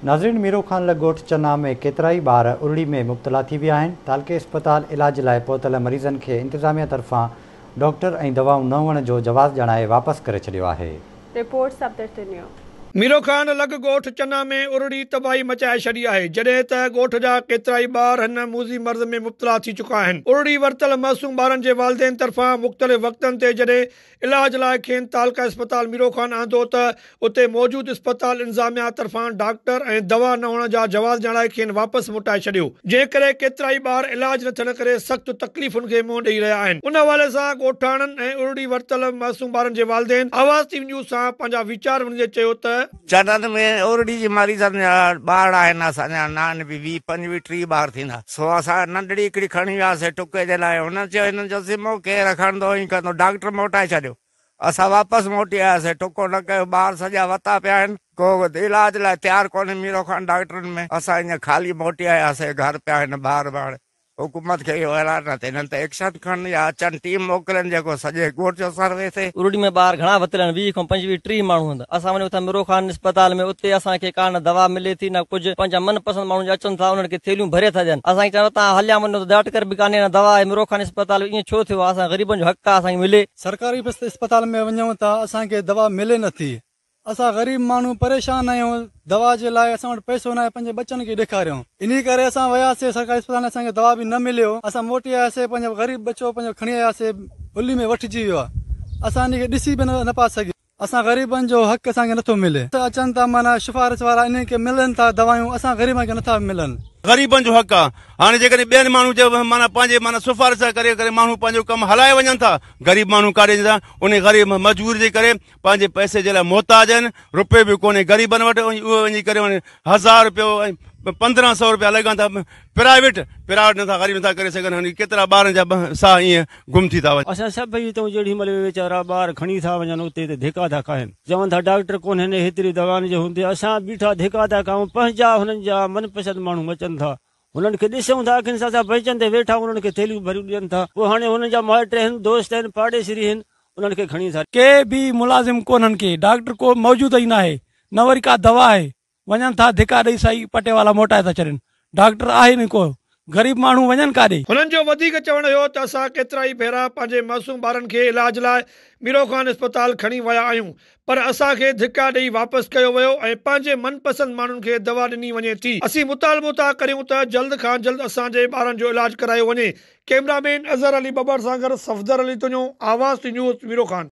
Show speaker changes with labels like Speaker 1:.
Speaker 1: नाज़रीन, मीरो खान ॻोठ चन्ना में केतिराई ॿार उरड़ी में मुब्तला थी विया आहिनि। तालके अस्पताल इलाज लाइ पहुतल मरीज़नि खे इंतिज़ामिया तरफ़ां डॉक्टर ऐं दवाऊं न हुअण जो जवाज़ ॼाणाए वापसि करे छॾियो आहे।
Speaker 2: रिपोर्ट सब्तरतनियो।
Speaker 3: मीरो खान लॻ ॻोठ चन्ना में उरड़ी तबाही मचाए छॾी आहे, जॾहिं त ॻोठ जा केतिराई ॿार हिन मूज़ी मर्ज़ में मुब्तला थी चुका आहिनि। उरड़ी वरितल मासूम ॿारनि जे वालिदेन तरफ़ां मुख़्तलिफ़ वक़्तनि ते जॾहिं इलाज लाइ खेनि तालका अस्पताल मीरो खान आंदो त उते मौजूदु अस्पताल इंतिज़ामिया तरफ़ां डॉक्टर ऐं दवा न हुअण जा जवाज़ ॼाणाए खेनि वापसि मोटाए छॾियो, जंहिं करे केतिराई ॿार इलाज न थियण करे सख़्तु तकलीफ़ुनि खे मुंहुं ॾेई रहिया आहिनि। उन हवाले सां ॻोठाणनि ऐं उरड़ी वरितल मासूम ॿारनि जे वालिदेन आवाज़ टीवी न्यूज़ सां पंहिंजा वीचार वंडे चयो त
Speaker 4: चनन में उरड़ी जी मरीज़नि जा ॿार आहिनि, असांजा 20-25-30 ॿार थींदा। सो असां नंढड़ी हिकिड़ी खणी वियासीं टुके जे लाइ। हुन चयो हिननि जो सिमो केरु खणंदो ई कंदो, डॉक्टर मोटाए छॾियो। असां वापसि मोटी आयासीं, टुको न कयो। ॿार सॼा वता पिया आहिनि, को इलाज लाइ तयारु कोन्हे मीरो खान डॉक्टरनि में। असां ईअं ख़ाली मोटी आयासीं, घर पिया आहिनि ॿार। हुकूमत खे इहो ऐलान न थिए, हिननि ते एक्शन खणनि या अचनि टीम मोकिलनि जेको सॼे ॻोठ जो सर्वे थिए।
Speaker 5: उरड़ी में ॿार घणा वरितल आहिनि, 20-25-30 माण्हू हूंदा। असां वञूं था मीरो खान अस्पताल में, उते असांखे का न दवा मिले थी न कुझु। पंहिंजा मनपसंद माण्हू अचनि था, उन्हनि खे थैलियूं भरे था ॾियनि। असांखे चवनि तव्हां हलिया वञो, डॉक्टर बि कान्हे, न दवा आहे। मीरो खान अस्पताल ईअं छो थियो आहे? असां ग़रीबनि जो हक़ आहे असांखे मिले।
Speaker 6: सरकारी अस्पताल में वञूं था, असांखे दवा मिले नथी। असां ग़रीब माण्हू परेशान आहियूं, दवा जे लाइ असां वटि पैसो न आहे, पंहिंजे बच्चनि खे ॾेखारियूं। इन करे असां वियासीं सरकारी अस्पताल में, असांखे दवा बि न मिलियो। असां मोटी आयासीं, पंहिंजो ग़रीब बच्चो पंहिंजो खणी आयासीं, उली में वठिजी वियो आहे। असां इन खे ॾिसी बि न पिया सघूं। असां ग़रीबनि जो हक़ असांखे नथो मिले। अचनि था माना सिफारिश वारा, इन खे मिलनि था दवायूं, असां ग़रीबनि खे नथा मिलनि।
Speaker 7: ग़रीबनि जो हक़ आहे। हाणे जेकॾहिं ॿियनि माण्हू जो माना पंहिंजे सिफारिश करे माण्हू पंहिंजो कमु हलाए वञनि था, ग़रीब माण्हू काॾे वेंदा। उन ग़रीब मजबूरी जे करे पंहिंजे पैसे जे लाइ मोहताज आहिनि, रुपए बि कोन्हे ग़रीबनि वटि। उहो वञी करे 1000 रुपयो 1500 रुपया लॻनि था। प्राइवेट नथा ग़रीब नथा करे सघनि। केतिरा ॿारनि जा साह ईअं गुम थी था वञनि।
Speaker 8: असां सभई हितां जेॾी महिल वीचारा ॿार खणी था वञनि, उते धिका था खाइनि। चवनि था डॉक्टर कोन्हनि, हेतिरी दवाउनि जे हूंदे असां बीठा धिका था खाऊं। पंहिंजा हुननि जा मनपसंद माण्हू अचनि था, हुननि खे ॾिसूं था, अखियुनि सां असां बेंचनि ते वेठा, हुननि खे थैलियूं भरियूं ॾियनि था। पोइ हाणे हुननि जा माइट आहिनि, दोस्त आहिनि, पाड़ेसरी आहिनि, उन्हनि खे खणी था।
Speaker 6: के बि मुलाज़िम कोन्हनि, के डॉक्टर को मौजूद ई न आहे, न वरी का दवा आहे। वञनि था धिका ॾेई साई पटे वाला मोटाए था छॾनि। डॉक्टर आहे न को, ग़रीब माण्हू वञनि काॾे।
Speaker 3: हुननि जो वधीक चवणु इहो त असां केतिराई भेरा पंहिंजे मासूम ॿारनि खे इलाज लाइ मीरो खान अस्पताल खणी विया आहियूं, पर असांखे धिका ॾेई वापसि कयो वियो ऐं पंहिंजे मनपसंद माण्हुनि खे दवा ॾिनी वञे थी। असीं मुतालबो था करियूं त जल्द खां जल्द असांजे ॿारनि जो इलाज करायो वञे। कैमरामैन अज़हर अली बबर सां गॾु सफदर अली तुंहिंजो, आवाज़ न्यूज़ मीरो खान।